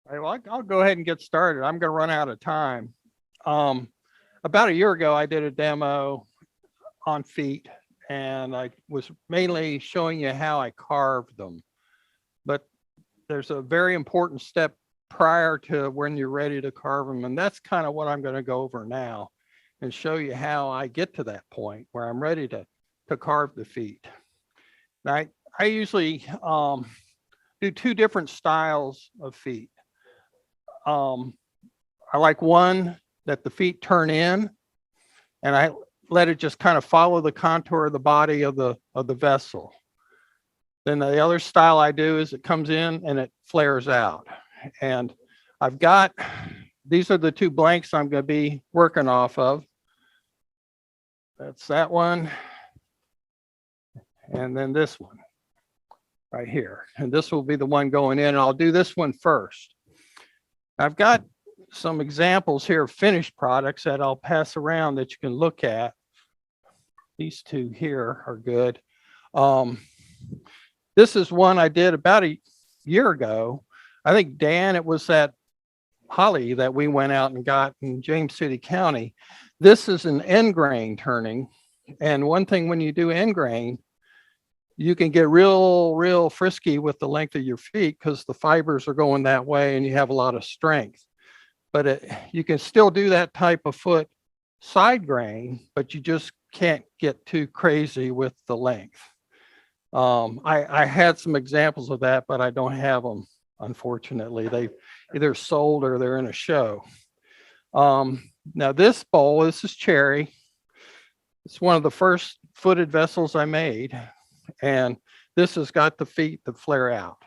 All right, well, I'll go ahead and get started. I'm going to run out of time. Um, about a year ago, I did a demo on feet, and I was mainly showing you how I carved them. But there's a very important step prior to when you're ready to carve them, and that's kind of what I'm going to go over now and show you how I get to that point where I'm ready to carve the feet. Now, I usually do two different styles of feet. Um, I like one that the feet turn in, and I let it just kind of follow the contour of the body of the vessel. Then the other style I do is it comes in and it flares out. And I've got, these are the two blanks I'm going to be working off of. That's that one. And then this one right here. And this will be the one going in. And I'll do this one first. I've got some examples here of finished products that I'll pass around that you can look at. These two here are good. This is one I did about a year ago. I think, Dan, it was that holly that we went out and got in James City County. This is an end grain turning. And one thing when you do end grain, you can get real frisky with the length of your feet because the fibers are going that way and you have a lot of strength. But you can still do that type of foot side grain, but you just can't get too crazy with the length. I had some examples of that, but I don't have them, unfortunately. They either sold or they're in a show. Now this bowl, this is cherry. It's one of the first footed vessels I made. And this has got the feet that flare out.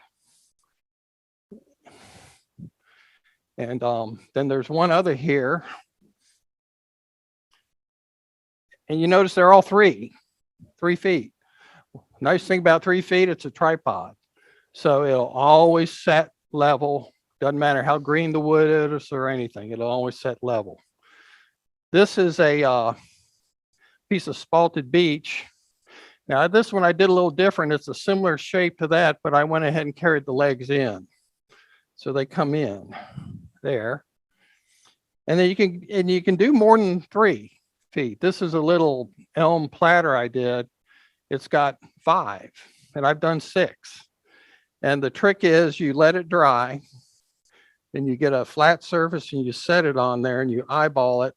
And then there's one other here. And you notice they're all three feet. Nice thing about 3 feet, it's a tripod. So it'll always set level. Doesn't matter how green the wood is or anything, it'll always set level. This is a piece of spalted beech. Now this one I did a little different. It's a similar shape to that, but I went ahead and carried the legs in. So they come in there. And then you can do more than 3 feet. This is a little elm platter I did. It's got 5, and I've done 6. And the trick is you let it dry, then you get a flat surface and you set it on there and you eyeball it,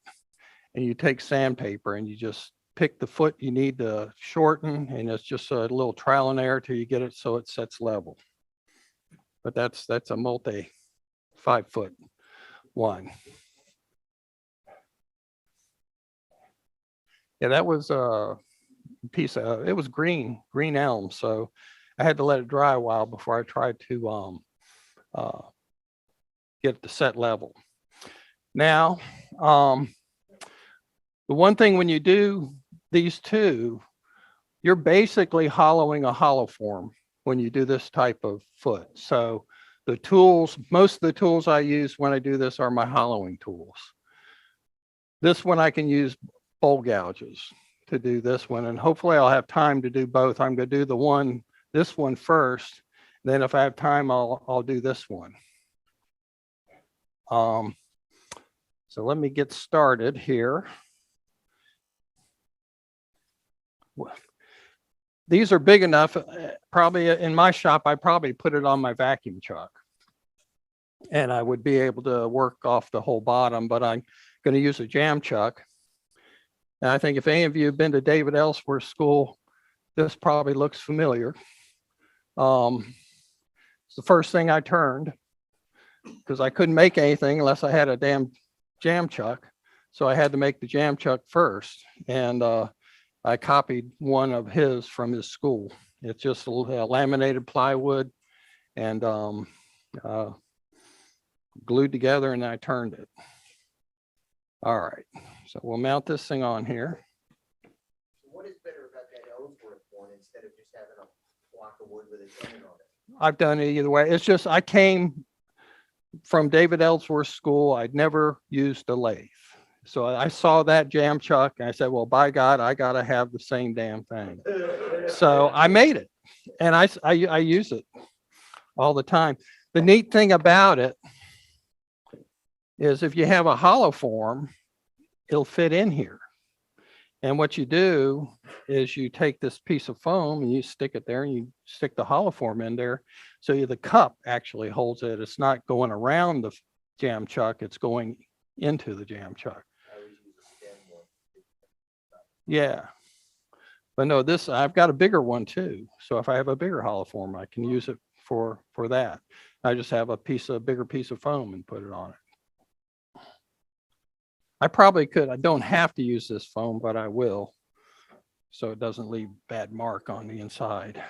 and you take sandpaper and you just pick the foot you need to shorten, and it's just a little trial and error till you get it so it sets level. But that's a multi 5-foot one. Yeah, that was a piece of, it was green elm, so I had to let it dry a while before I tried to get it to set level. Now, the one thing when you do these two, you're basically hollowing a hollow form when you do this type of foot. So the tools, most of the tools I use when I do this are my hollowing tools. This one I can use bowl gouges to do this one, and hopefully I'll have time to do both. I'm going to do this one first. Then if I have time, I'll do this one. So let me get started here. These are big enough. Probably in my shop, I probably put it on my vacuum truck, and I would be able to work off the whole bottom. But I'm going to use a jam chuck. And I think if any of you have been to David Ellsworth's school, this probably looks familiar. It's the first thing I turned because I couldn't make anything unless I had a damn jam chuck. So I had to make the jam chuck first. And I copied one of his from his school. It's just a laminated plywood and glued together, and I turned it. All right, so we'll mount this thing on here. What is better about that Ellsworth one instead of just having a block of wood with a joint on it? I've done it either way. It's just I came from David Ellsworth's school. I'd never used a lathe. So I saw that jam chuck and I said, well, by God, I got to have the same damn thing. So I made it, and I use it all the time. The neat thing about it is if you have a hollow form, it'll fit in here. And what you do is you take this piece of foam and you stick it there and you stick the hollow form in there. So the cup actually holds it. It's not going around the jam chuck, it's going into the jam chuck. I always use a stem one. Yeah. But no, this, I've got a bigger one too. So if I have a bigger hollow form, I can use it for that. I just have a bigger piece of foam and put it on it. I probably could, I don't have to use this foam, but I will. So it doesn't leave bad mark on the inside.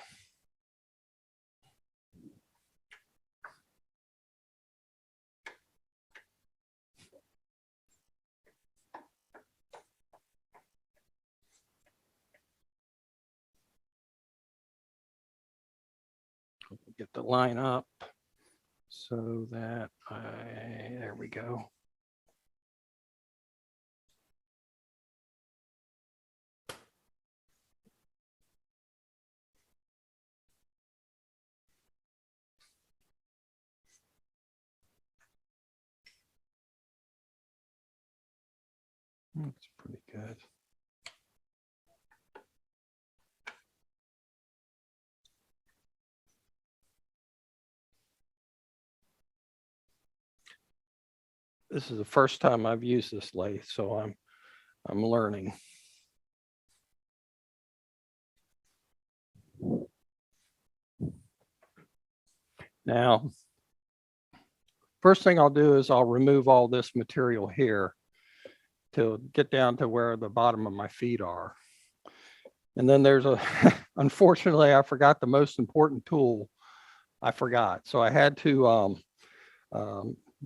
Get the line up so that there we go. That's pretty good. This is the first time I've used this lathe, so I'm learning. Now, first thing I'll do is I'll remove all this material here to get down to where the bottom of my feet are. And then there's unfortunately, I forgot the most important tool. I forgot. So I had to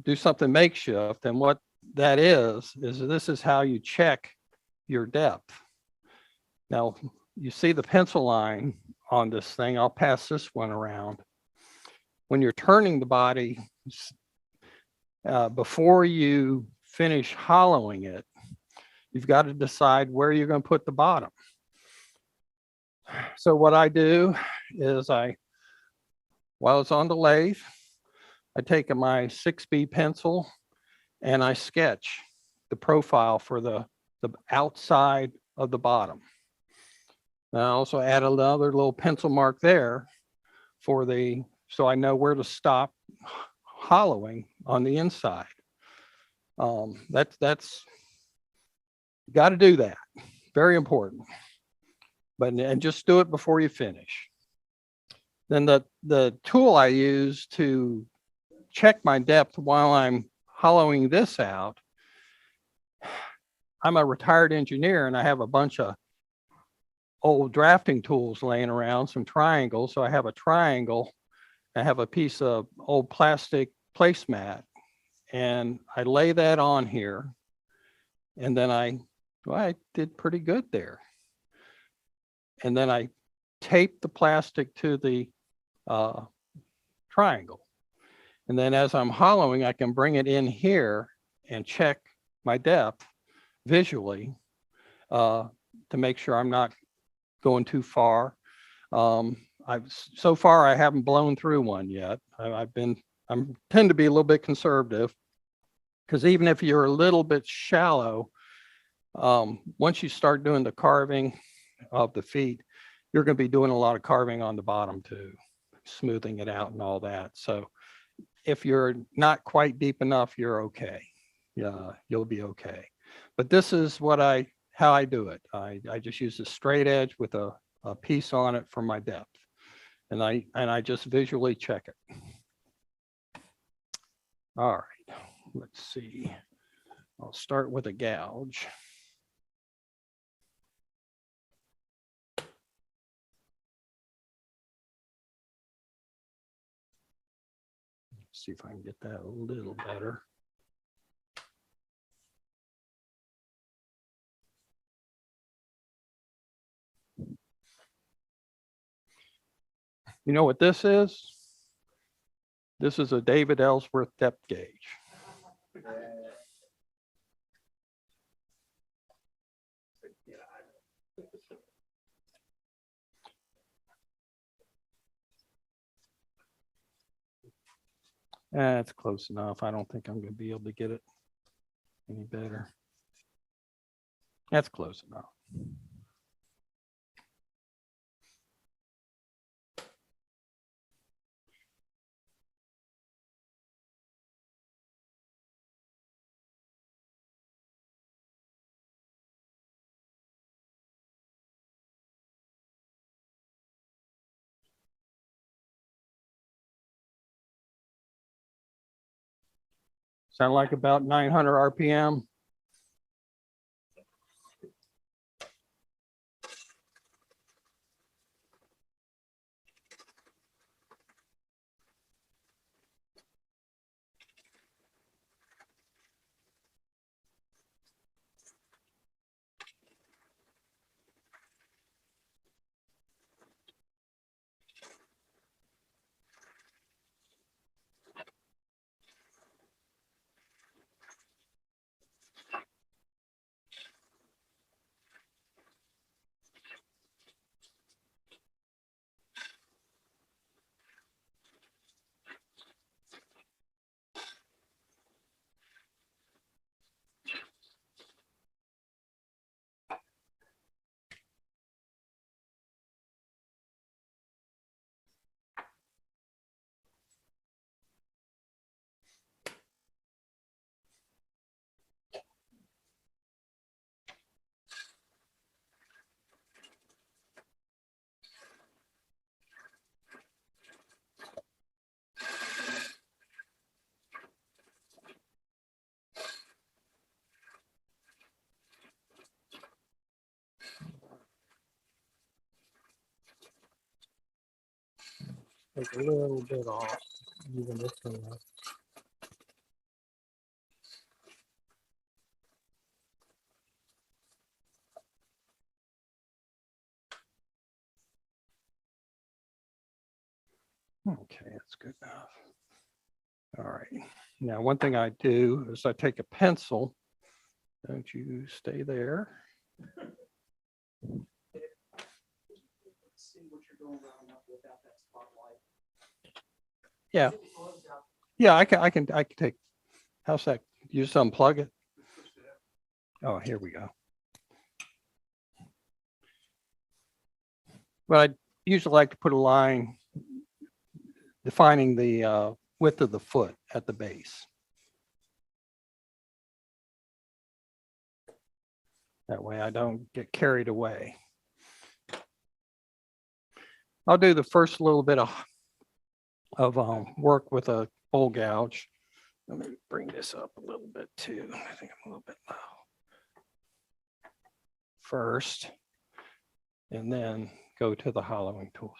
do something makeshift. And what that is this is how you check your depth. Now, you see the pencil line on this thing. I'll pass this one around. When you're turning the body, before you finish hollowing it, you've got to decide where you're going to put the bottom. So what I do is while it's on the lathe, I take my 6B pencil and I sketch the profile for the outside of the bottom. And I also add another little pencil mark there so I know where to stop hollowing on the inside. That's got to do that. Very important. And just do it before you finish. Then the tool I use to check my depth while I'm hollowing this out, I'm a retired engineer and I have a bunch of old drafting tools laying around, some triangles. So I have a triangle, I have a piece of old plastic placemat, and I lay that on here. And then I did pretty good there. And then I tape the plastic to the triangle. And then as I'm hollowing, I can bring it in here and check my depth visually to make sure I'm not going too far. So far I haven't blown through one yet. I tend to be a little bit conservative, because even if you're a little bit shallow, once you start doing the carving of the feet, you're going to be doing a lot of carving on the bottom too, smoothing it out and all that. So if you're not quite deep enough, you're okay. Yeah, you'll be okay. But this is how I do it. I just use a straight edge with a piece on it for my depth. And I just visually check it. All right, let's see. I'll start with a gouge. See if I can get that a little better. You know what this is? This is a David Ellsworth depth gauge. That's close enough. I don't think I'm going to be able to get it Any better? That's close enough. Sound like about 900 RPM. Take a little bit off, even this one. Okay, that's good enough. All right. Now, one thing I do is I take a pencil. Don't you stay there. See what you're going around without that spotlight. Yeah. Yeah, I can take. How's that? You just unplug it. Oh, here we go. But I usually like to put a line defining the width of the foot at the base. That way I don't get carried away. I'll do the first little bit of work with a bowl gouge. Let me bring this up a little bit too. I think I'm a little bit low. First, and then go to the hollowing tools.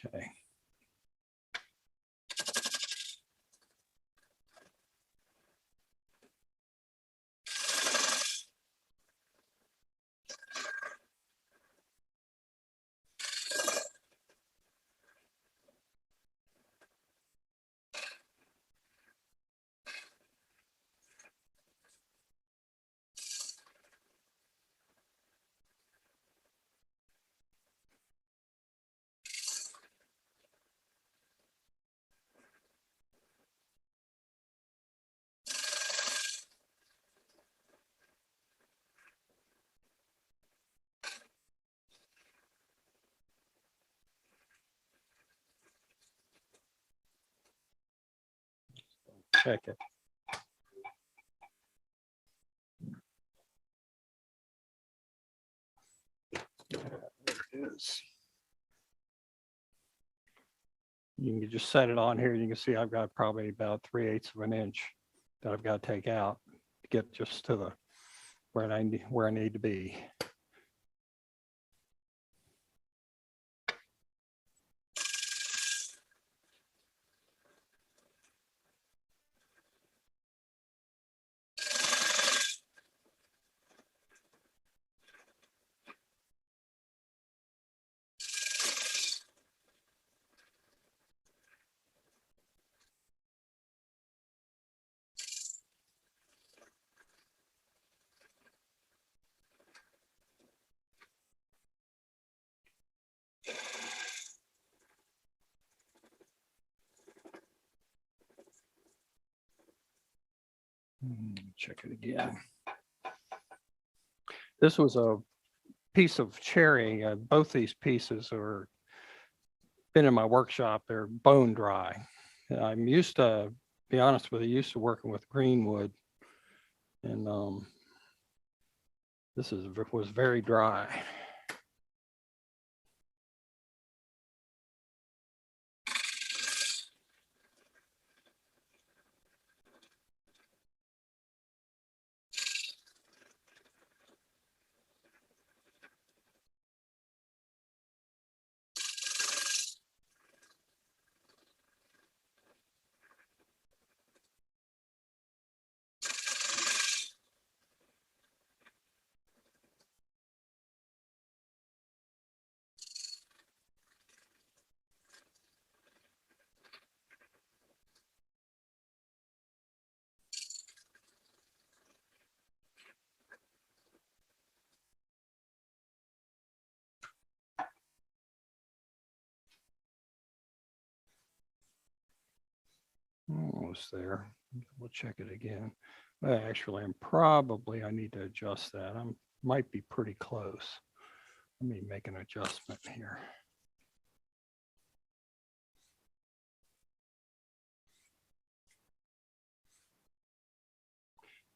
Okay. Check it. There it is. You can just set it on here. You can see I've got probably about 3/8 of an inch that I've got to take out to get just to the where I need to be. Check it again. This was a piece of cherry. Both these pieces are been in my workshop. They're bone dry. I'm used to, be honest with you, used to working with green wood, and this was very dry. Almost there. We'll check it again. Actually, I need to adjust that. I might be pretty close. Let me make an adjustment here.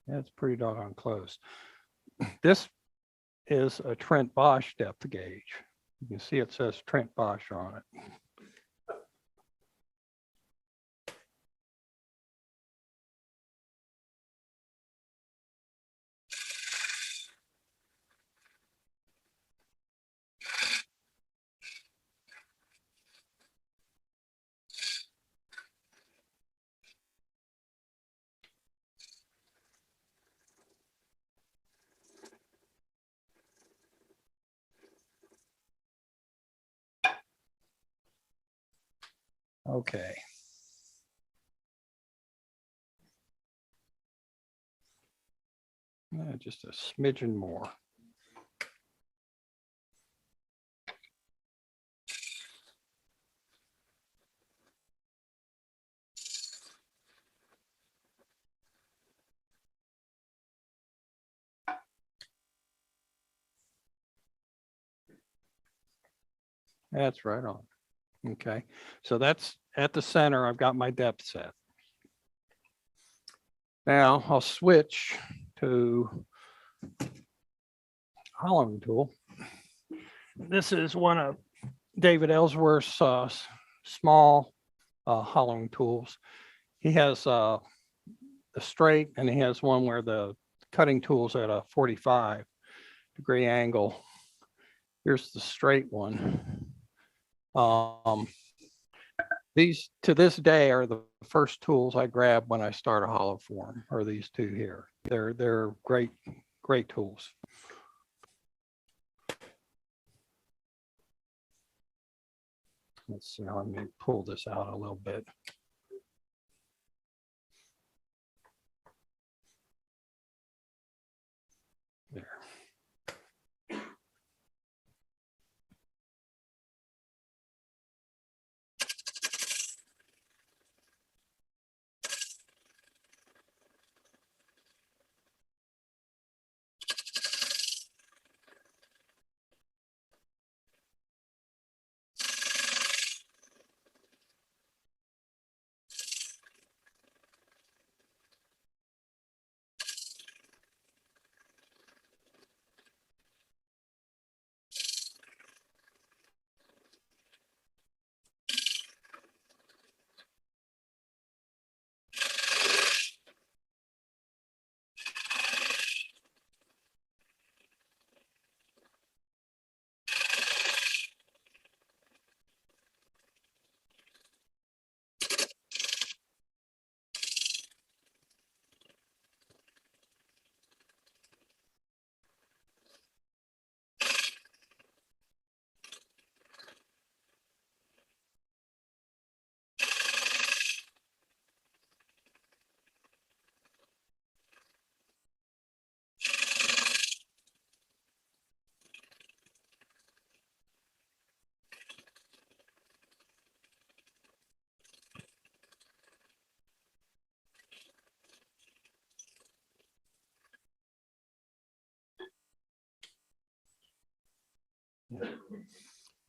That's pretty doggone close. This is a Trent Bosch depth gauge. You can see it says Trent Bosch on it. Okay. Just a smidgen more. That's right on. Okay, so that's at the center. I've got my depth set. Now I'll switch to hollowing tool. This is one of David Ellsworth's small hollowing tools. He has the straight, and he has one where the cutting tool's at a 45-degree angle. Here's the straight one. These to this day are the first tools I grab when I start a hollow form, are these two here. They're great tools. Let's see, let me pull this out a little bit. There.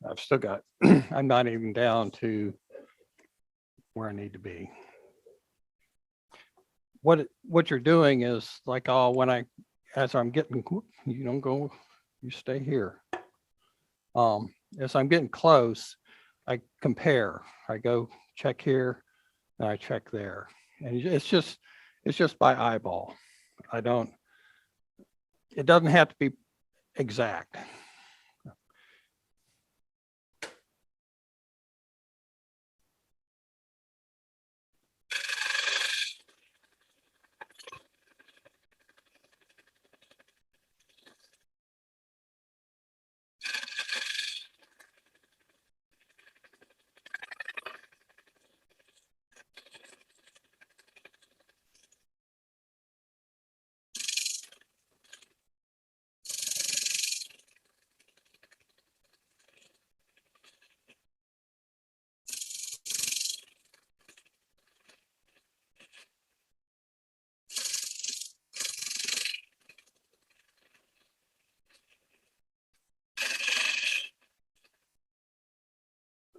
I've still got, I'm not even down to where I need to be. What you're doing is like, as I'm getting, you don't go, you stay here. As I'm getting close, I compare. I go check here and I check there. And it's just by eyeball. It doesn't have to be exact.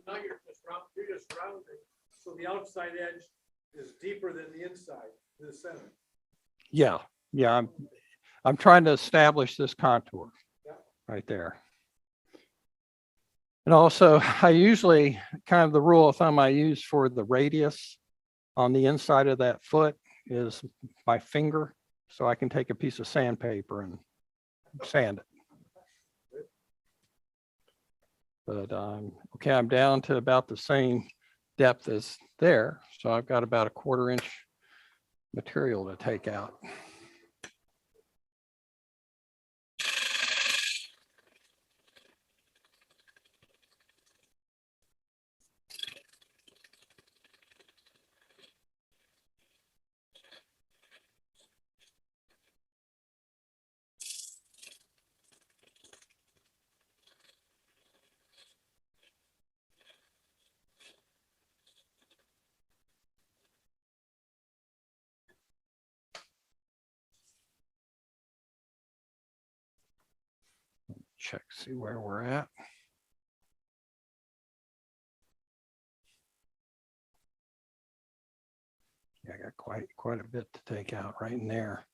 Now you're just rounding, so the outside edge is deeper than the inside, the center. Yeah, I'm trying to establish this contour right there. And also, I usually, kind of the rule of thumb I use for the radius on the inside of that foot is my finger. So I can take a piece of sandpaper and sand it. But okay, I'm down to about the same depth as there. So I've got about a 1/4 inch material to take out. Check, see where we're at. Yeah, I got quite a bit to take out right in there.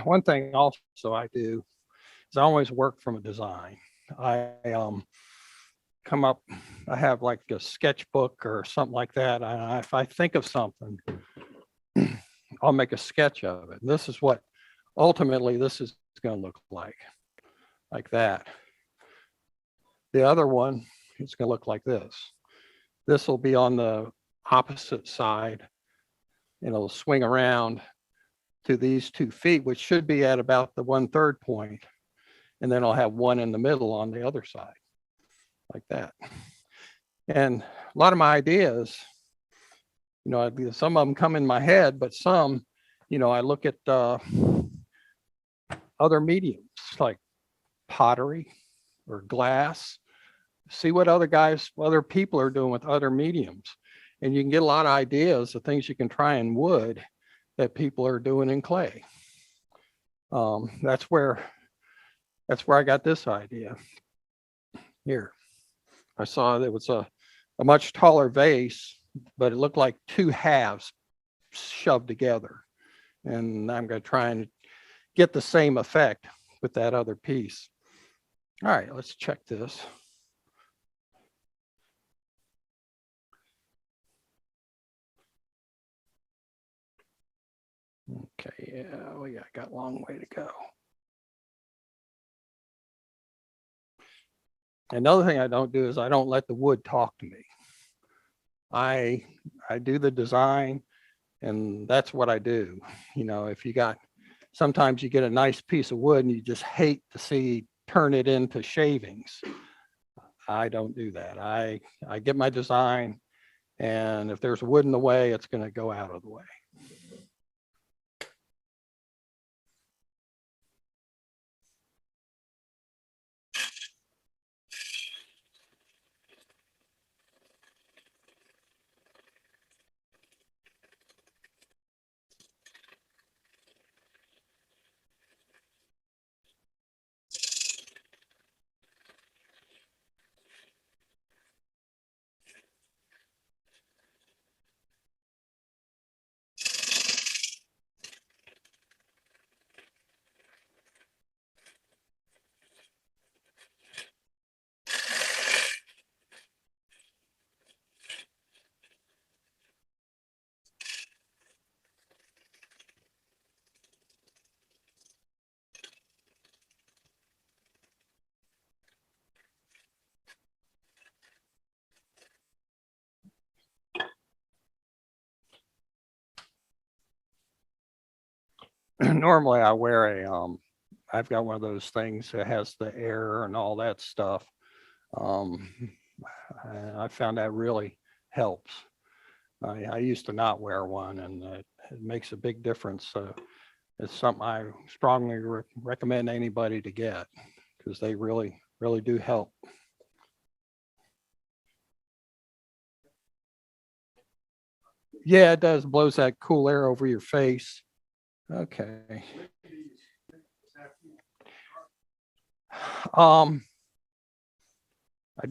One thing also I do is I always work from a design. I come up, I have like a sketchbook or something like that. If I think of something, I'll make a sketch of it. And this is what ultimately this is going to look like that. The other one is going to look like this. This will be on the opposite side and it'll swing around to these 2 feet, which should be at about the 1/3 point. And then I'll have one in the middle on the other side, like that. And a lot of my ideas, some of them come in my head, but some, I look at other mediums like pottery or glass, see what other people are doing with other mediums. And you can get a lot of ideas of things you can try in wood that people are doing in clay. That's where I got this idea here. I saw there was a much taller vase, but it looked like 2 halves shoved together. And I'm going to try and get the same effect with that other piece. All right, let's check this. Okay, yeah, we got a long way to go. Another thing I don't do is I don't let the wood talk to me. I do the design, and that's what I do. You know, if you got, sometimes you get a nice piece of wood and you just hate to see turn it into shavings. I don't do that. I get my design, and if there's wood in the way, it's going to go out of the way. Normally I wear I've got one of those things that has the air and all that stuff. Um, I found that really helps. I used to not wear one, and it makes a big difference. So it's something I strongly recommend anybody to get, because they really, really do help. Yeah, it does. Blows that cool air over your face. Okay. Um, I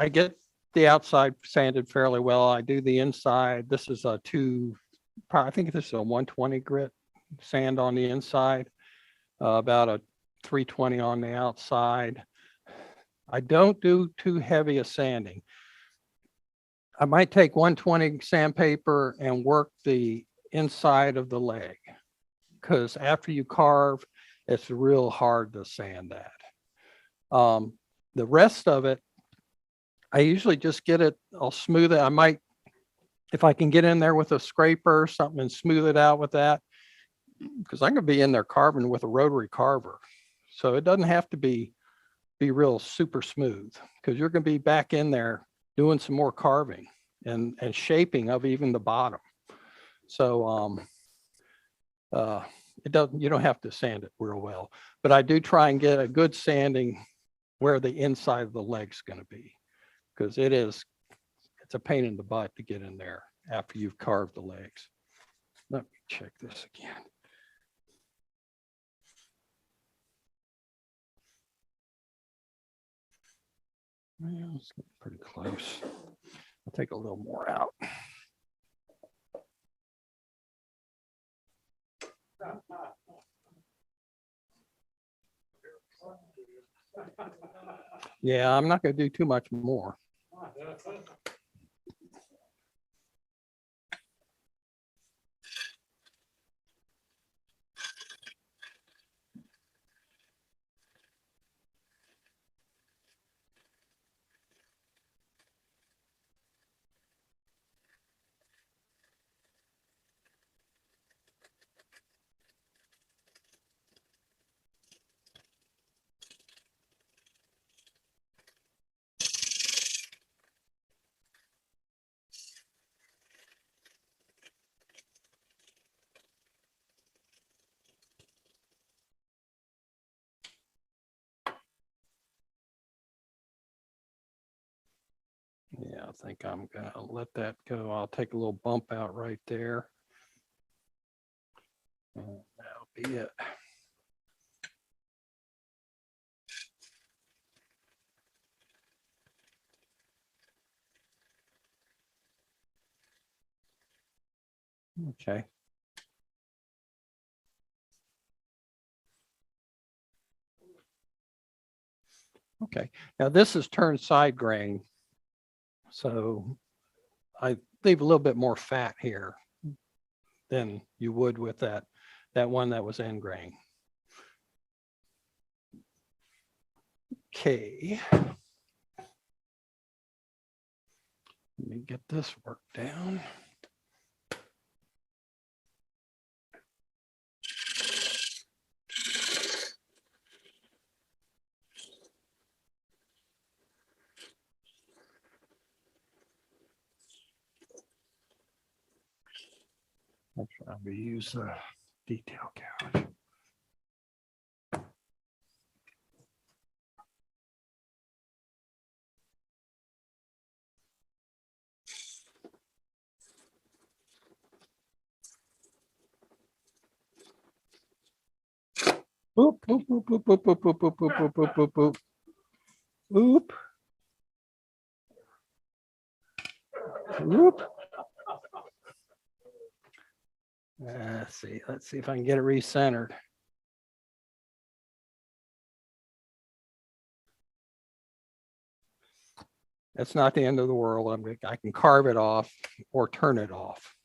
get the outside sanded fairly well. I do the inside. This is a I think this is a 120 grit sand on the inside, about a 320 on the outside. I don't do too heavy a sanding. I might take 120 sandpaper and work the inside of the leg, because after you carve, it's real hard to sand that. The rest of it, I usually just get it, I'll smooth it. I might, if I can get in there with a scraper or something and smooth it out with that, because I'm going to be in there carving with a rotary carver. So it doesn't have to be real super smooth, because you're going to be back in there doing some more carving and shaping of even the bottom. So it doesn't, you don't have to sand it real well, but I do try and get a good sanding where the inside of the leg's going to be, because it's a pain in the butt to get in there after you've carved the legs. Let me check this again. Well, it's getting pretty close. I'll take a little more out. Yeah, I'm not going to do too much more. Yeah, I think I'm going to let that go. I'll take a little bump out right there. And that'll be it. Okay. Okay, now this is turned side grain. So I leave a little bit more fat here than you would with that one that was end grain. Okay. Let me get this worked down. Actually, I'll use a detail gouge. Oop, oop, oop, oop, oop, oop, oop, oop, oop, oop, oop, oop, oop. Oop. Oop. Let's see if I can get it recentered. That's not the end of the world. I can carve it off or turn it off.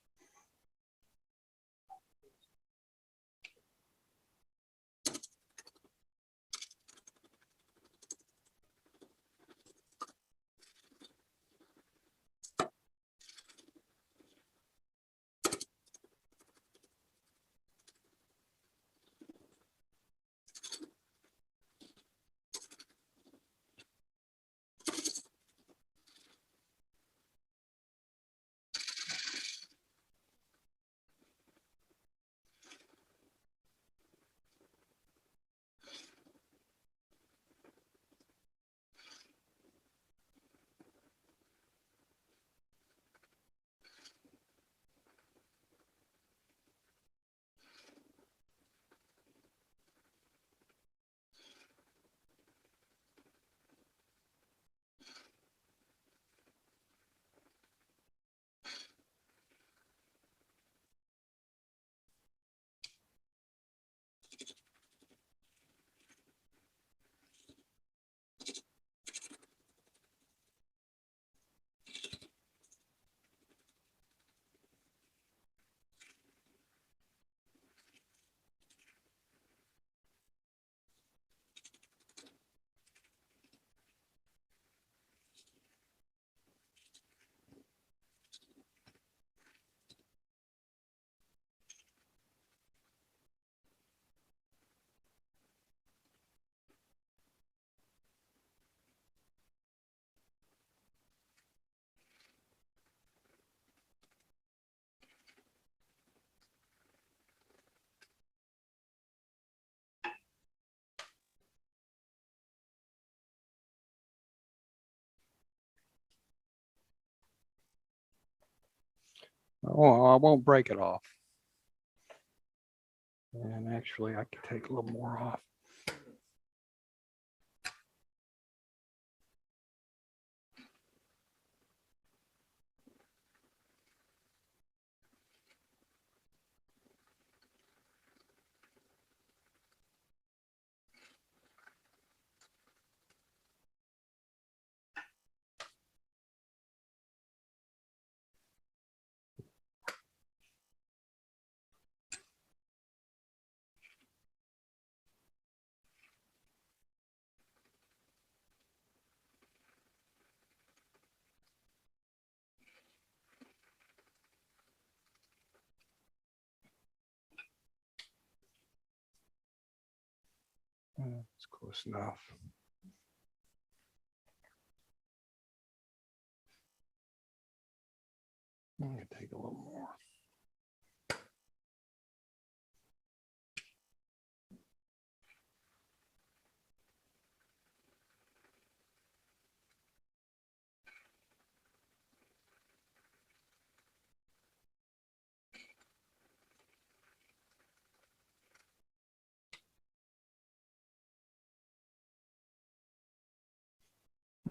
Oh, I won't break it off. And actually, I can take a little more off. It's close enough. I'm going to take a little more.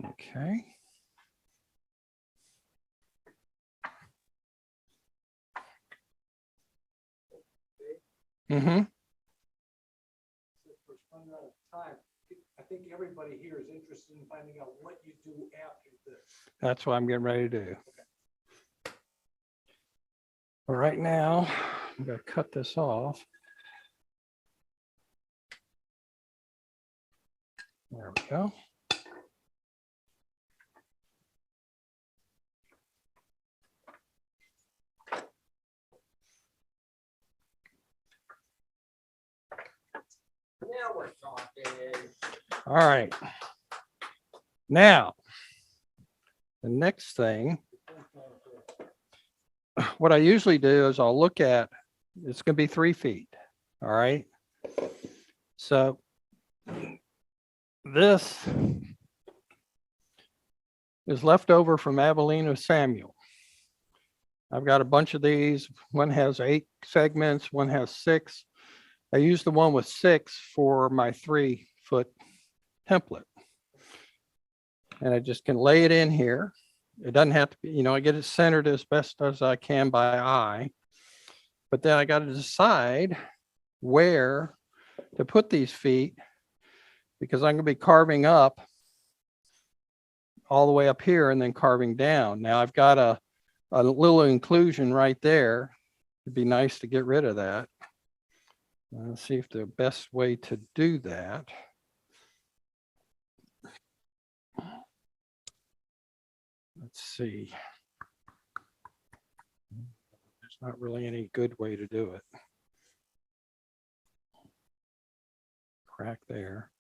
Okay. Mm-hmm. Since we're running out of time, I think everybody here is interested in finding out what you do after this. That's what I'm getting ready to do. But right now, I'm gonna cut this off. There we go. Now we're talking. All right. Now, the next thing, what I usually do is I'll look at, it's going to be 3 feet. All right. So this is left over from Abilene Samuel. I've got a bunch of these. One has 8 segments, one has 6. I use the one with 6 for my 3-foot template. And I just can lay it in here. It doesn't have to be, you know, I get it centered as best as I can by eye. But then I got to decide where to put these feet because I'm going to be carving up all the way up here and then carving down. Now I've got a little inclusion right there. It'd be nice to get rid of that. Let's see if the best way to do that. Let's see. There's not really any good way to do it. Crack there.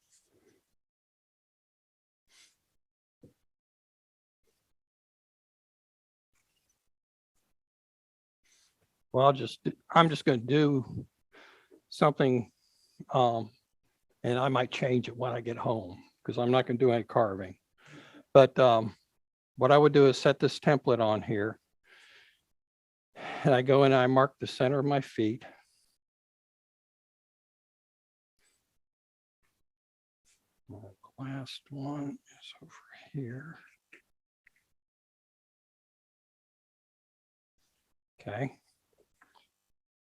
Well, I'm just going to do something, and I might change it when I get home because I'm not going to do any carving. But what I would do is set this template on here. And I go in and I mark the center of my feet. The last one is over here. Okay.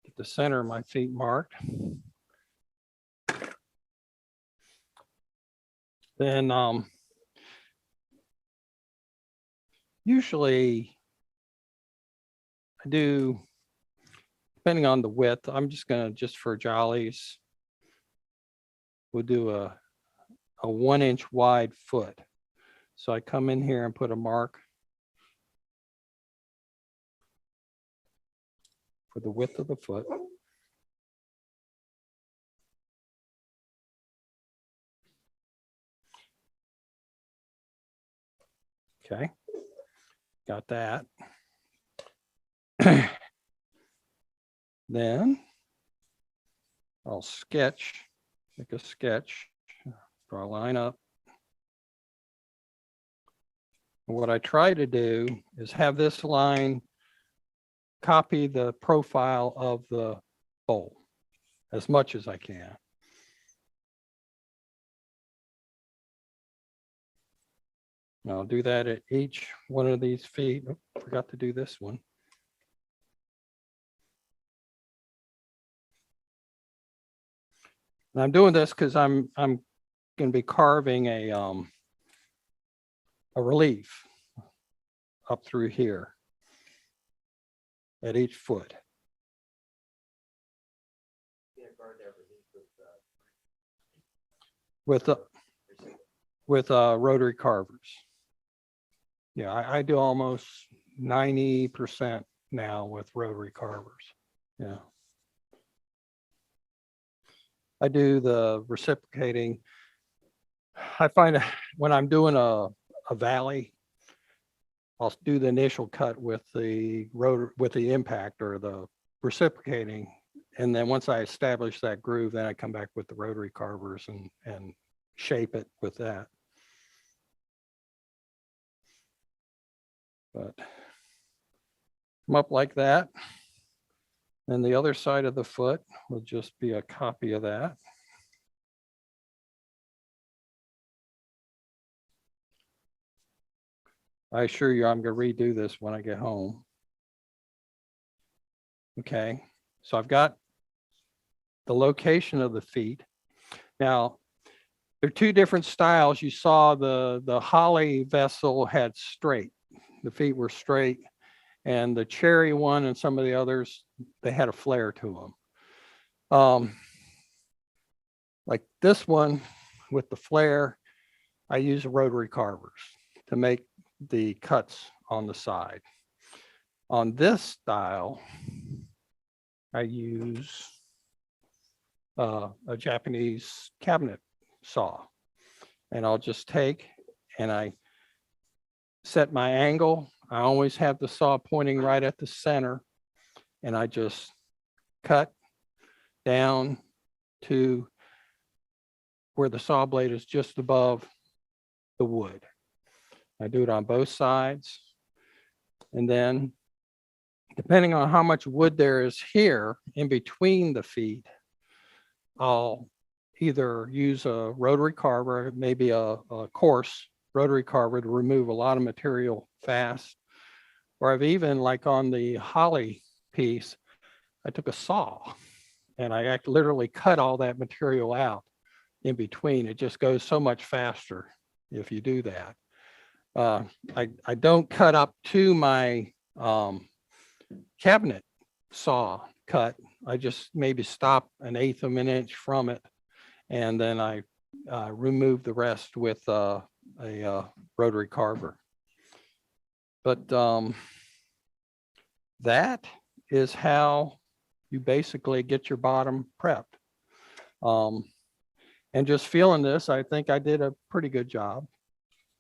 Get the center of my feet marked. Then usually I do, depending on the width, I'm just going to, just for jollies, we'll do a 1-inch wide foot. So I come in here and put a mark for the width of the foot. Okay, got that. Then I'll sketch, make a sketch, draw a line up. And what I try to do is have this line copy the profile of the bowl as much as I can. And I'll do that at each one of these feet. Oh, forgot to do this one. And I'm doing this because I'm going to be carving a relief up through here at each foot. With rotary carvers. Yeah, I do almost 90% now with rotary carvers. Yeah. I do the reciprocating. I find when I'm doing a valley, I'll do the initial cut with the rotor, with the impact or the reciprocating. And then once I establish that groove, then I come back with the rotary carvers and shape it with that. But come up like that. And the other side of the foot will just be a copy of that. I assure you, I'm going to redo this when I get home. Okay, so I've got the location of the feet. Now, There are two different styles. You saw the Holly vessel had straight, the feet were straight, and the cherry one and some of the others, they had a flare to them. Like this one with the flare, I use rotary carvers to make the cuts on the side. On this style, I use a Japanese cabinet saw. And I'll just take and I set my angle. I always have the saw pointing right at the center. And I just cut down to where the saw blade is just above the wood. I do it on both sides. And then depending on how much wood there is here in between the feet, I'll either use a rotary carver, maybe a coarse rotary carver to remove a lot of material fast. Or I've even, like on the Holly piece, I took a saw and I literally cut all that material out in between. It just goes so much faster if you do that. I don't cut up to my cabinet saw cut. I just maybe stop 1/8 of an inch from it, and then I remove the rest with a rotary carver. But that is how you basically get your bottom prepped. And just feeling this, I think I did a pretty good job.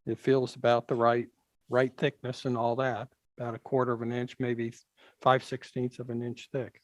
It feels about the right thickness and all that, about 1/4 of an inch, maybe 5/16 of an inch thick.